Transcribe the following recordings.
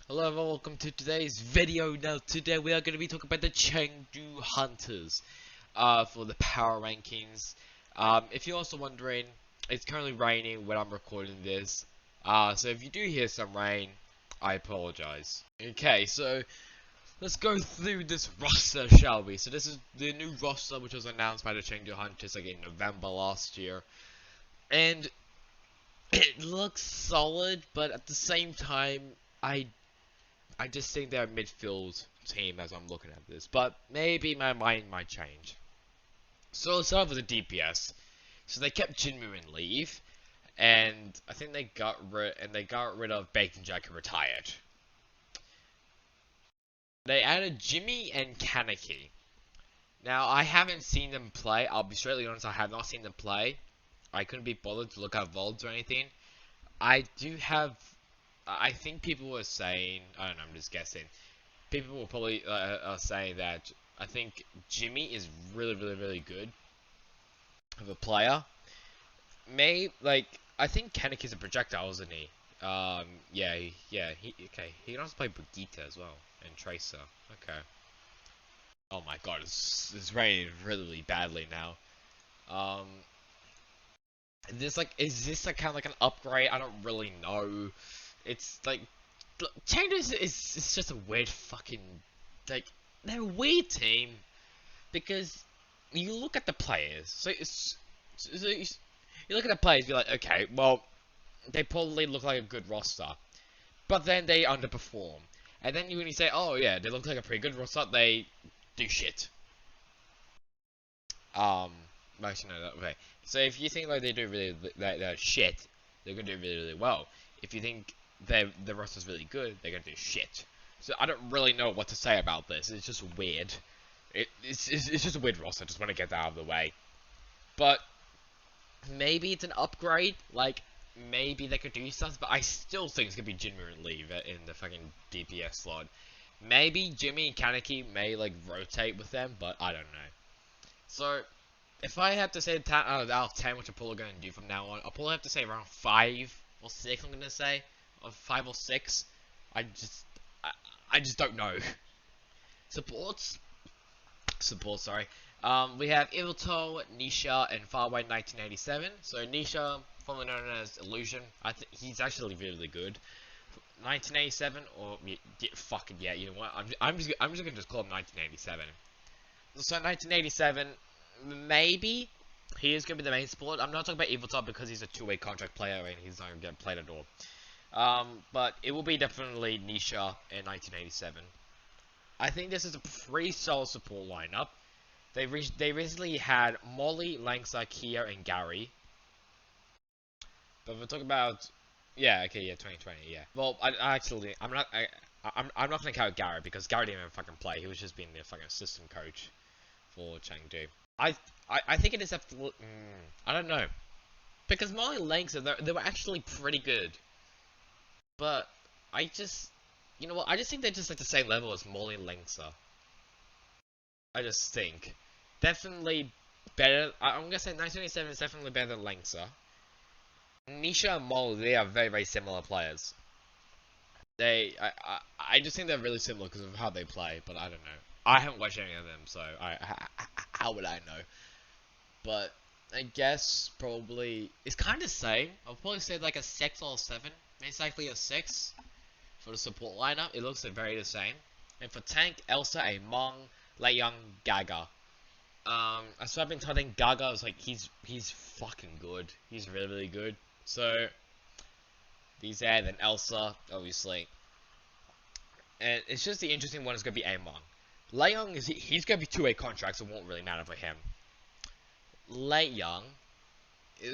Hello everyone, welcome to today's video. Now today we are going to be talking about the Chengdu Hunters for the power rankings. If you're also wondering, it's currently raining when I'm recording this, so if you do hear some rain, I apologize. Okay, so let's go through this roster, shall we? So this is the new roster which was announced by the Chengdu Hunters like in November last year, and it looks solid, but at the same time, I just think they're a midfield team as I'm looking at this, but maybe my mind might change. So let's start with the DPS. So they kept Jinmu in leave, and I think they got rid of Bacon Jack, who retired. They added Jimmy and Kaneki. Now I haven't seen them play. I'll be straightly honest, I have not seen them play. I couldn't be bothered to look at VODs or anything. I think people were saying, I don't know, I'm just guessing. People will probably say that I think Jimmy is really good of a player. I think Kaneki's a projectile, isn't he? He can also play Brigitte as well and Tracer. Okay. Oh my god, it's raining really badly now. Is this like kind of like an upgrade? I don't really know. It's like Chengdu is just a weird fucking, like, they're a weird team because you look at the players. You look at the players, you're like, okay, well, they probably look like a good roster, but then they underperform. And then when you say, oh yeah, they look like a pretty good roster, they do shit. Actually no, okay. So if you think like they do really they're shit, they're gonna do really well. If you think the roster's really good, they're gonna do shit. So I don't really know what to say about this. It's just weird. It's just a weird roster. I just want to get that out of the way. But maybe it's an upgrade. Like maybe they could do stuff. But I still think it's gonna be Jinmu and Lee in the fucking DPS slot. Maybe Jimmy and Kaneki may like rotate with them, but I don't know. So if I have to say out of 10, which I'm probably going to do from now on, I'll probably have to say around 5 or 6, I'm going to say. Or 5 or 6. I just don't know. Support, sorry. We have Ivilto, Nisha, and Farway 1987. So Nisha, formerly known as Illusion, he's actually really good. 1987, or fucking yeah, you know what? I'm just gonna call him 1987. So 1987. Maybe he is going to be the main support. I'm not talking about Evil Top because he's a two-way contract player and he's not going to get played at all. But it will be definitely Nisha in 1987. I think this is a pretty solid support lineup. They recently had Molly, Langsa, Kia, and Gary. But if we're talking about 2020, yeah. Well, I'm not gonna count Gary because Gary didn't even fucking play. He was just being the fucking assistant coach for Chengdu. I think it is I don't know, because Molly and Langsa they were actually pretty good, but you know what? I just think they're just like the same level as Molly and Langsa. I just think definitely better. I'm gonna say 1987 is definitely better than Langsa. Nisha and Molly, they are very similar players. I just think they're really similar because of how they play, but I don't know. I haven't watched any of them, so how would I know? But I guess probably it's kind of the same. I'll probably say like a 6 or a 7. It's likely a 6 for the support lineup. It looks very the same. And for tank, Elsa, a Mong, Lei Young, Gaga. So I've been telling Gaga is like he's fucking good. He's really good. So these there, then Elsa, obviously. And it's just the interesting one is gonna be Among. Lei Young he's gonna be two-way contracts, so it won't really matter for him. Lei Young,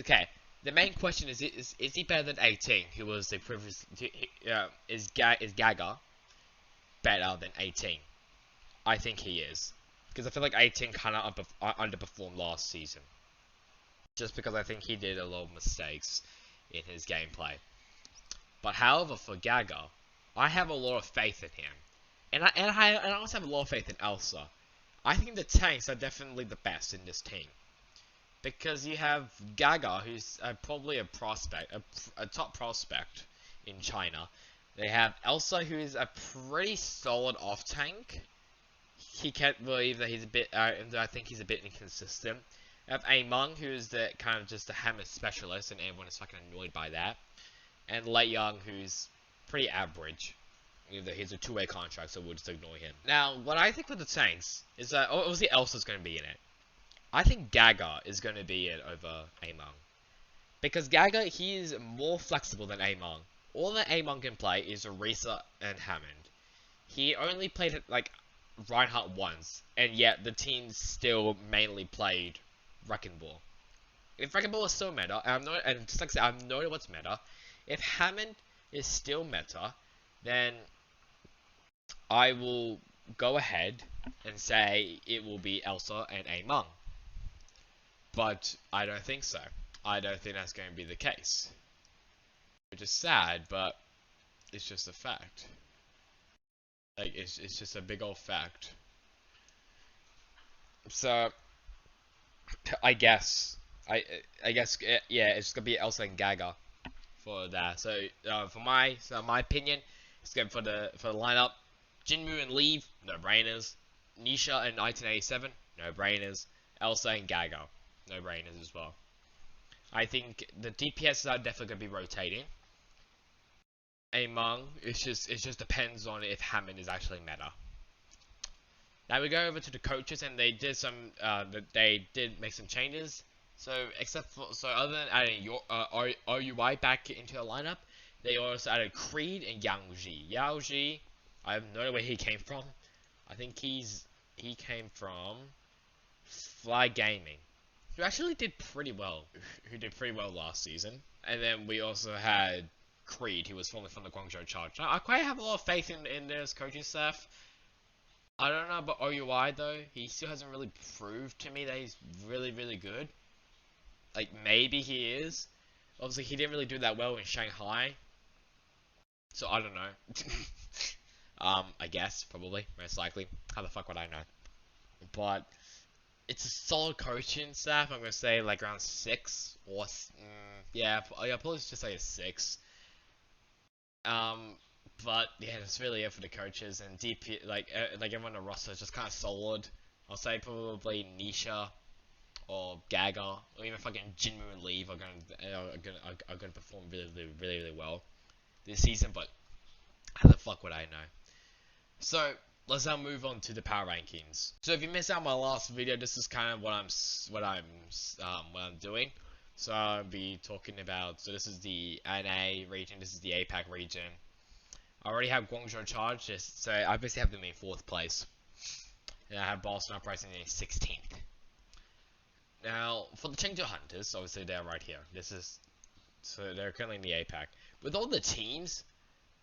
okay. The main question is he better than 18, who was the previous? Is Gaga better than 18? I think he is, because I feel like 18 kind of underperformed last season, just because I think he did a lot of mistakes in his gameplay. But however, for Gaga, I have a lot of faith in him, and I also have a lot of faith in Elsa. I think the tanks are definitely the best in this team. Because you have Gaga, who's probably a prospect, a top prospect in China. They have Elsa, who is a pretty solid off tank. He can't believe that he's a bit. I think he's a bit inconsistent. I have Among, who's the kind of just a hammer specialist, and everyone is fucking annoyed by that. And Lei Young, who's pretty average. He's a two-way contract, so we'll just ignore him. Now, what I think for the tanks is that obviously Elsa's going to be in it. I think Gaga is going to be it over Among. Because Gaga, he is more flexible than Among. All that Among can play is Orisa and Hammond. He only played like Reinhardt once, and yet the team still mainly played Wrecking Ball. If Wrecking Ball is still meta, and just like I said, I'm knowing what's meta. If Hammond is still meta, then I will go ahead and say it will be Elsa and Among. But I don't think so. I don't think that's going to be the case. Which is sad, but it's just a fact. Like, it's just a big old fact. So, I guess, yeah, it's gonna be Elsa and Gaga for that. So, for my opinion, it's good for the lineup. Jinmu and Leave, no brainers. Nisha and 1987, no brainers. Elsa and Gaga, no brainers as well. I think the DPS are definitely gonna be rotating. Among, it just depends on if Hammond is actually meta. Now we go over to the coaches, and they did make some changes. So other than adding your OUI back into the lineup, they also added Creed and Yangji. Yangji, I have no idea where he came from. I think he came from Fly Gaming, who actually did pretty well. Who did pretty well last season. And then we also had Creed, who was formerly from the Guangzhou Charge. I quite have a lot of faith in this coaching staff. I don't know about OUI though. He still hasn't really proved to me that he's really, really good. Like, maybe he is. Obviously, he didn't really do that well in Shanghai. So, I don't know. I guess, probably, most likely. How the fuck would I know? But, it's a solid coaching staff. I'm gonna say, like, around 6. Or, yeah, probably just say a 6. But yeah, that's really it for the coaches, and DP like everyone on the roster is just kind of solid. I'll say probably Nisha or Gaga or even fucking Jinmu and Leave are gonna perform really well this season. But how the fuck would I know? So let's now move on to the power rankings. So if you missed out my last video, this is kind of what I'm doing. So I'll be talking about. So this is the NA region. This is the APAC region. I already have Guangzhou Charge, so I basically have them in 4th place. And I have Boston Uprising in 16th. Now, for the Chengdu Hunters, obviously they're right here. So they're currently in the APAC. With all the teams,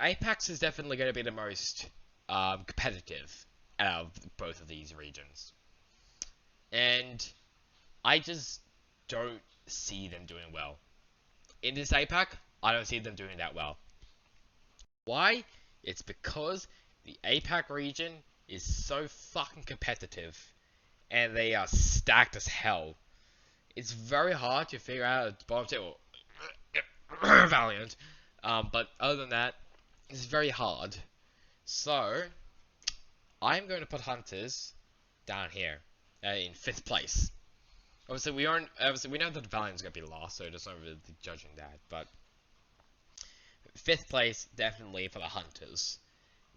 APAC is definitely going to be the most competitive out of both of these regions. And I just don't see them doing well. In this APAC, I don't see them doing that well. Why? It's because the APAC region is so fucking competitive, and they are stacked as hell. It's very hard to figure out a bottom table Valiant, but other than that, it's very hard. So, I'm going to put Hunters down here in 5th place. Obviously, we know that the Valiant's going to be last, so there's not really judging that, but 5th place, definitely for the Hunters.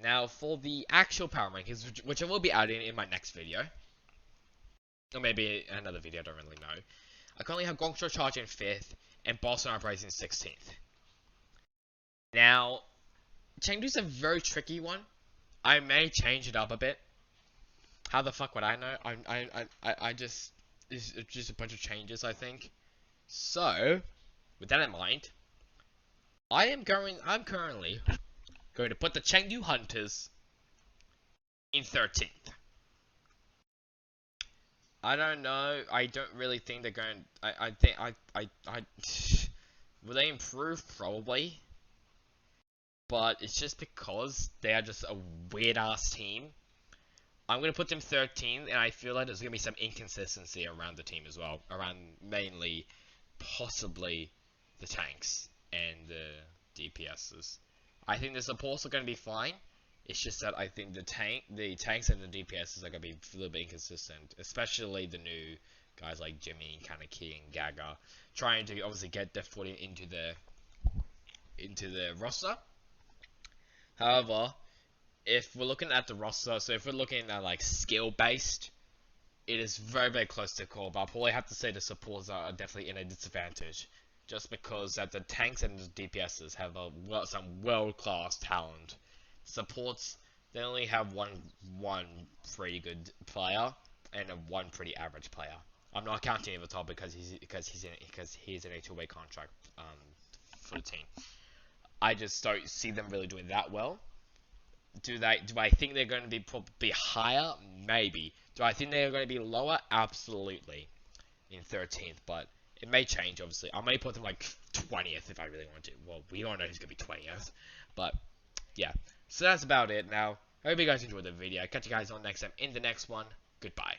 Now, for the actual power rankings, which I will be adding in my next video, or maybe another video, I don't really know. I currently have Guangzhou Charge in 5th, and Boston Uprising in 16th. Now, Chengdu's a very tricky one. I may change it up a bit. How the fuck would I know? It's just a bunch of changes, I think. So, with that in mind, I'm currently going to put the Chengdu Hunters in 13th. I don't know. I don't really think they're going. Will they improve? Probably. But it's just because they are just a weird ass team. I'm gonna put them 13th, and I feel like there's gonna be some inconsistency around the team as well. Around mainly, possibly, the tanks and the DPSs. I think the supports are going to be fine. It's just that I think the tanks and the DPS are going to be a little bit inconsistent, especially the new guys like Jimmy, Kaneki, and Gaga, trying to obviously get their footing into the roster. However, if we're looking at the roster, so if we're looking at like skill based, it is very, very close to call, but I'll probably have to say the supports are definitely in a disadvantage. Just because that the tanks and the DPSs have some world-class talent. Supports, they only have one pretty good player and one pretty average player. I'm not counting Ivatar because he's in a two-way contract for the team. I just don't see them really doing that well. Do I think they're going to be probably higher? Maybe. Do I think they're going to be lower? Absolutely. In 13th, but it may change, obviously. I may put them like 20th if I really want to. Well, we all know who's going to be 20th. But, yeah. So that's about it now. I hope you guys enjoyed the video. Catch you guys on next time in the next one. Goodbye.